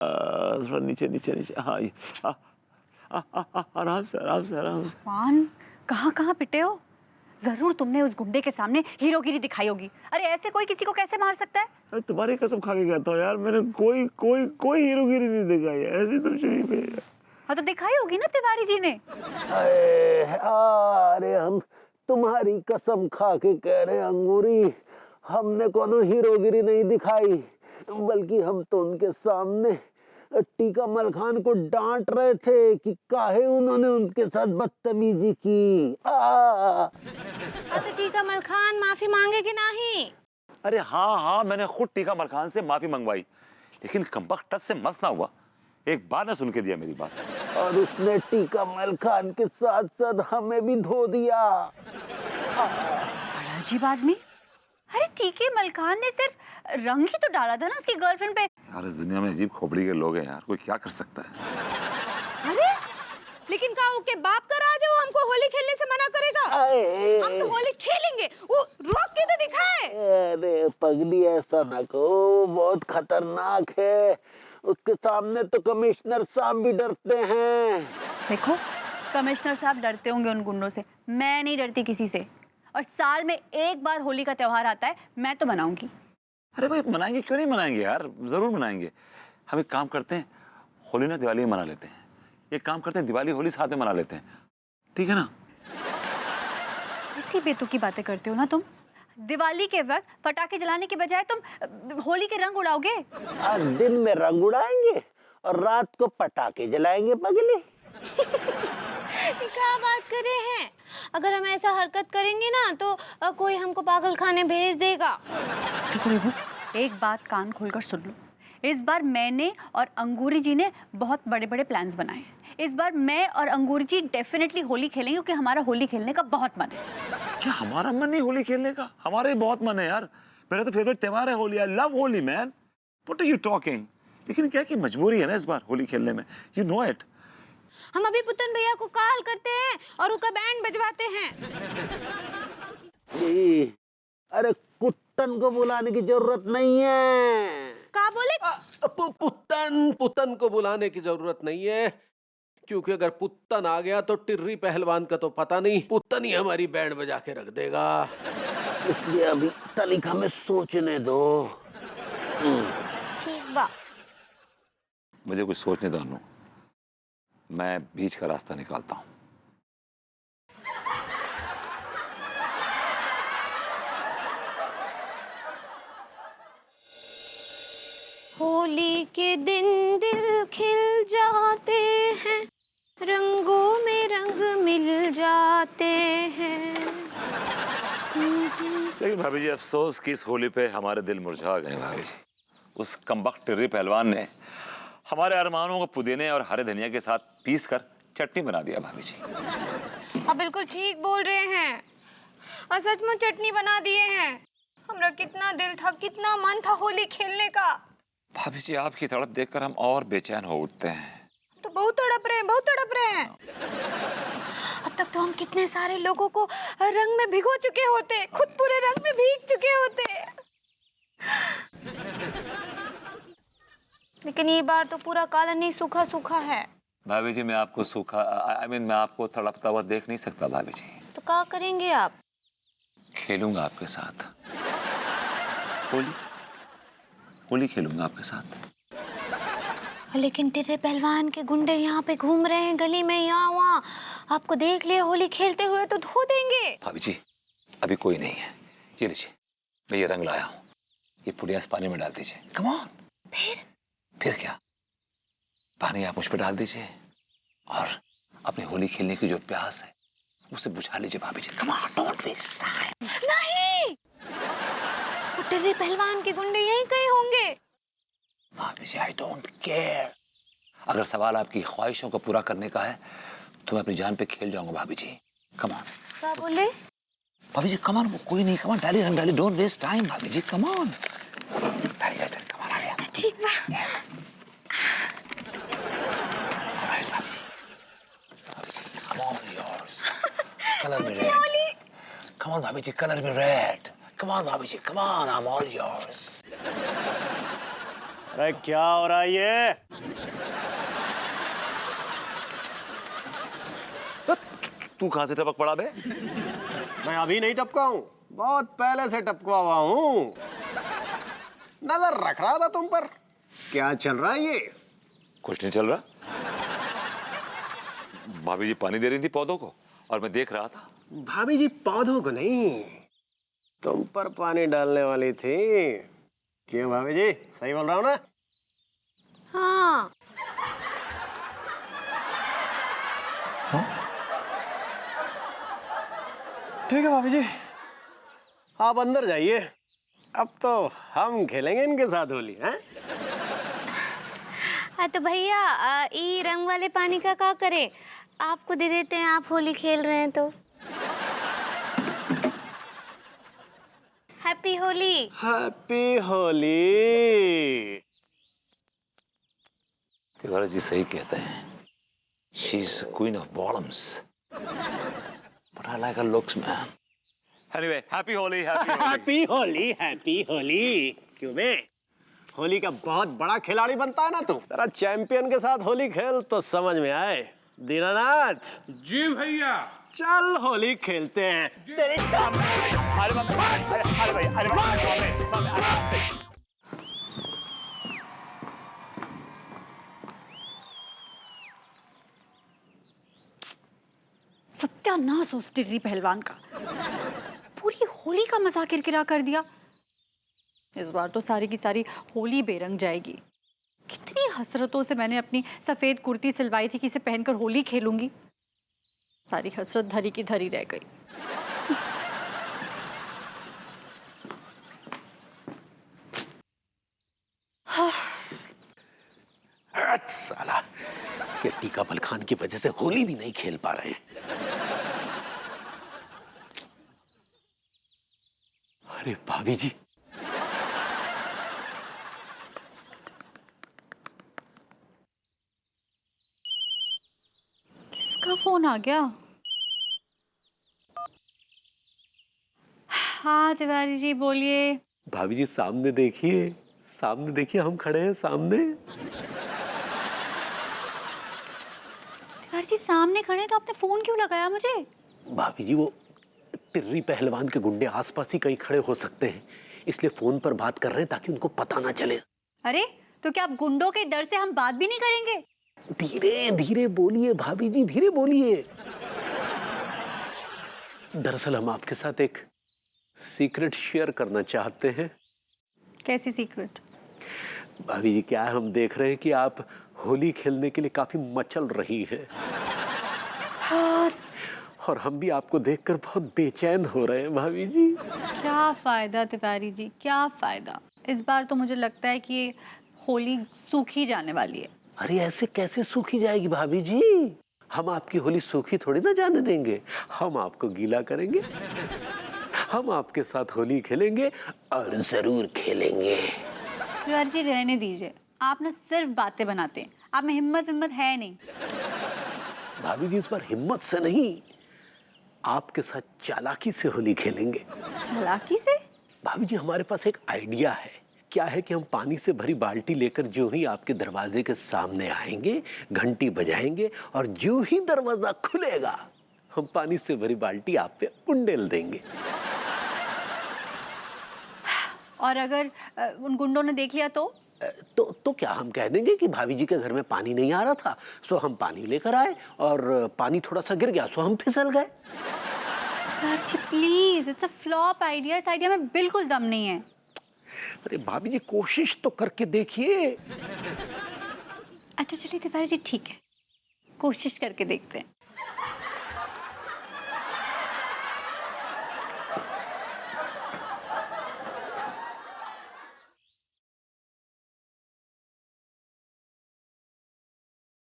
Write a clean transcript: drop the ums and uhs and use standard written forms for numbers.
थोड़ा नीचे नीचे नीचे, हाँ ये आराम से आराम से आराम से। पान, कहाँ कहाँ पिटे हो? जरूर तुमने उस गुंडे के सामने हीरोगिरी दिखाई होगी। अरे ऐसे कोई किसी को कैसे मार सकता है? अरे तुम्हारी कसम खा के कहता हूँ यार, मैंने कोई कोई कोई हीरोगिरी नहीं दिखाई है, ऐसी तुम शरीफ है। हाँ तो दिखाई होगी ना तिवारी जी ने। अरे हम तुम्हारी कसम खा के कह रहे अंगूरी, हमने कोनो हीरोगिरी नहीं दिखाई, बल्कि हम तो उनके सामने टीका मल खान को डांट रहे थे कि काहे उन्होंने उनके साथ बदतमीजी की। तो टीका मल खान माफी मांगे कि नहीं? अरे हाँ, मैंने खुद टीका मल खान से माफी मंगवाई, लेकिन कमबख्त टस से मस ना हुआ, एक बार ने सुन के दिया मेरी बात, और उसने टीका मल खान के साथ साथ हमें भी धो दिया। अजीब आदमी। अरे टीके मल खान ने सिर्फ रंग ही तो डाला था ना उसकी गर्लफ्रेंड पे। यार इस दुनिया में अजीब खोपड़ी के लोग हैं यार, कोई क्या कर सकता है। अरे लेकिन का के बाप का राज है, वो हमको होली खेलने से मना करेगा? हम तो होली खेलेंगे, वो रोक के तो दिखाए। अरे पगली ऐसा ना कहो, बहुत खतरनाक है, उसके सामने तो कमिश्नर साहब भी डरते हैं। देखो कमिश्नर साहब डरते होंगे उन गुंडों से, मैं नहीं डरती किसी से। और साल में एक बार होली का त्योहार आता है, मैं तो मनाऊंगी। अरे भाई मनाएंगे, क्यों नहीं मनाएंगे यार, जरूर मनाएंगे। हम एक काम करते हैं, होली ना दिवाली मना लेते हैं, एक काम करते हैं दिवाली होली साथ में मना लेते हैं, ठीक है ना? ऐसी बेतुकी बातें करते हो ना तुम। दिवाली के वक्त पटाखे जलाने के बजाय तुम होली के रंग उड़ाओगे। आज दिन में रंग उड़ाएंगे और रात को पटाखे जलाएंगे पगली। क्या बात कर रहे हैं? अगर हम ऐसा हरकत करेंगे ना तो कोई हमको पागल खाने भेज देगा। एक बात कान खोलकर सुन लो, इस बार मैंने और अंगूरी जी ने बहुत बड़े बड़े प्लान्स बनाए हैं। इस बार मैं और अंगूरी जी डेफिनेटली होली खेलेंगे, क्योंकि हमारा होली खेलने का बहुत मन है। क्या हमारा मन नहीं होली खेलने का? हमारा ही बहुत मन है यार, मेरा तो फेवरेट त्योहार है Holi, I love Holi man. What are you talking? लेकिन क्या कि मजबूरी है ना इस बार होली खेलने में, यू नो इट। हम अभी पुतन भैया को कॉल करते हैं और उसका बैंड बजवाते हैं। अरे कुत्तन को बुलाने की जरूरत नहीं है। क्या बोले? पुत्तन को बुलाने की जरूरत नहीं है, क्योंकि अगर पुत्तन आ गया तो टिर्री पहलवान का तो पता नहीं, पुत्तन ही हमारी बैंड बजा के रख देगा। इसलिए अभी तनिक हमें सोचने दो। ठीक बा। मुझे कुछ सोचने दो अनु, मैं बीच का रास्ता निकालता हूँ। होली के दिन दिल खिल जाते हैं, रंगों में रंग मिल जाते हैं। लेकिन भाभी जी अफसोस कि इस होली पे हमारे दिल मुरझा गए भाभी जी। उस कमबख्त टिर्री पहलवान ने हमारे अरमानों को पुदीने और हरे धनिया के साथ पीस कर चटनी बना दिया भाभी जी। आप बिल्कुल ठीक बोल रहे हैं, और सचमुच चटनी बना दिए हैं। हमरा कितना दिल था, कितना मन था होली खेलने का। भाभी जी आपकी तड़प देखकर हम और बेचैन हो उठते हैं। तो बहुत तड़प रहे हैं, बहुत तड़प रहे हैं। अब तक तो हम कितने सारे लोगों को रंग में भिगो चुके होते, खुद पूरे रंग में भीग चुके होते। लेकिन ये बार तो पूरा काला नहीं, सूखा सूखा है। भाभी जी मैं आपको सूखा मैं आपको तड़पता हुआ देख नहीं सकता भाभी जी। तो क्या करेंगे आप? खेलूंगा आपके साथ होली, होली खेलूंगा आपके साथ। लेकिन टिर्रे पहलवान के गुंडे यहाँ पे घूम रहे हैं गली में, यहाँ वहाँ। आपको देख लिया होली खेलते हुए तो धो देंगे। भाभी जी अभी कोई नहीं है, ये लीजिए मैं ये रंग लाया हूँ, ये पुड़िया इस पानी में डाल दीजिए। Come on. फिर क्या, पानी आप मुझ पे डाल दीजिए और अपनी होली खेलने की जो प्यास है उसे बुझा लीजिए भाभी जी। Come on, don't waste time. नहीं, वो टिर्रे पहलवान के गुंडे यहीं कहीं होंगे। भाभी जी आई डोंट केयर, अगर सवाल आपकी ख्वाहिशों को पूरा करने का है तो मैं अपनी जान पे खेल जाऊंगा भाभी जी। Come on. क्या बोले? भाभी जी कम ऑन, वो कोई नहीं, कम ऑन डाली रंग डाली, डोंट वेस्ट टाइम भाभी जी। कम ऑन डालिए, कम ऑन आ गया। ठीक बा। Yes alright bhabhi ji, come on yours, colour में red. Come on bhabhi ji, colour में red. Come on bhabhi ji, come on, I am all yours. अरे क्या हो रहा है ये? तू कहां से टपक पड़ा बे? मैं अभी नहीं टपका हूं, बहुत पहले से टपका हुआ हूं। नजर रख रहा था तुम पर। क्या चल रहा है ये? कुछ नहीं चल रहा। भाभी जी पानी दे रही थी पौधों को और मैं देख रहा था। भाभी जी पौधों को नहीं, तुम पर पानी डालने वाली थी। क्यों भाभी जी, सही बोल रहा हूं ना? हाँ। ठीक है भाभी जी, आप अंदर जाइए। अब तो हम खेलेंगे इनके साथ होली, हैं? हाँ तो भैया ये रंग वाले पानी का क्या करे? आपको दे देते हैं, आप होली खेल रहे हैं तो। हैप्पी होली। हैप्पी होली। तिवारी जी सही कहते हैं, she is queen of bottoms, but I like her looks man. Anyway, happy Holi, happy Holi. Happy Holi, happy Holi. क्यों बे? होली का बहुत बड़ा खिलाड़ी बनता है ना तू। जरा चैंपियन के साथ होली खेल तो समझ में आए। दीनानाथ जी भैया। चल होली खेलते हैं। तेरे सत्यानाश उस टिर्री पहलवान का, पूरी होली का मजाक किरकिरा कर दिया। इस बार तो सारी की सारी होली बेरंग जाएगी। कितनी हसरतों से मैंने अपनी सफेद कुर्ती सिलवाई थी कि इसे पहनकर होली खेलूंगी, सारी हसरत धरी की धरी रह गई। साला, ये टीका मलखान की वजह से होली भी नहीं खेल पा रहे हैं। अरे भाभी जी, किसका फोन आ गया? हाँ तिवारी जी बोलिए। भाभी जी सामने देखिए, सामने देखिए, हम खड़े हैं सामने। तिवारी जी सामने खड़े हैं तो आपने फोन क्यों लगाया मुझे? भाभी जी वो टिर्री पहलवान के गुंडे आसपास ही कहीं खड़े हो सकते हैं, इसलिए फोन पर बात कर रहे हैं ताकि उनको पता ना चले। अरे तो क्या आप गुंडों के डर से हम बात भी नहीं करेंगे? धीरे धीरे बोलिए भाभी जी, धीरे बोलिए। दरअसल हम आपके साथ एक सीक्रेट शेयर करना चाहते हैं। कैसी सीक्रेट? भाभी जी क्या है, हम देख रहे हैं कि आप होली खेलने के लिए काफी मचल रही है। हाँ। और हम भी आपको देखकर बहुत बेचैन हो रहे हैं भाभी जी। क्या फायदा तिवारी जी, क्या फायदा? इस बार तो मुझे लगता है कि ये होली सूखी जाने वाली है। अरे ऐसे कैसे सूखी जाएगी भाभी जी? हम आपकी होली सूखी थोड़ी ना जाने देंगे। हम आपको गीला करेंगे, हम आपके साथ होली खेलेंगे और जरूर खेलेंगे। तिवारी जी रहने दीजिए, आप ना सिर्फ बातें बनाते हैं, आप में हिम्मत है नहीं। भाभी जी इस बार हिम्मत से नहीं, आपके साथ चालाकी से होली खेलेंगे। चालाकी से? भाभी जी हमारे पास एक आइडिया है। क्या है कि हम पानी से भरी बाल्टी लेकर जो ही आपके दरवाजे के सामने आएंगे, घंटी बजाएंगे और जो ही दरवाजा खुलेगा हम पानी से भरी बाल्टी आप पे उंडेल देंगे। और अगर उन गुंडों ने देख लिया तो? तो क्या हम कह देंगे कि भाभी जी के घर में पानी नहीं आ रहा था, सो हम पानी लेकर आए और पानी थोड़ा सा गिर गया, सो हम फिसल गए। Please, it's a flop idea. इस आइडिया में बिल्कुल दम नहीं है। अरे भाभी जी कोशिश तो करके देखिए। अच्छा चलिए तिवारी जी ठीक है, कोशिश करके देखते हैं।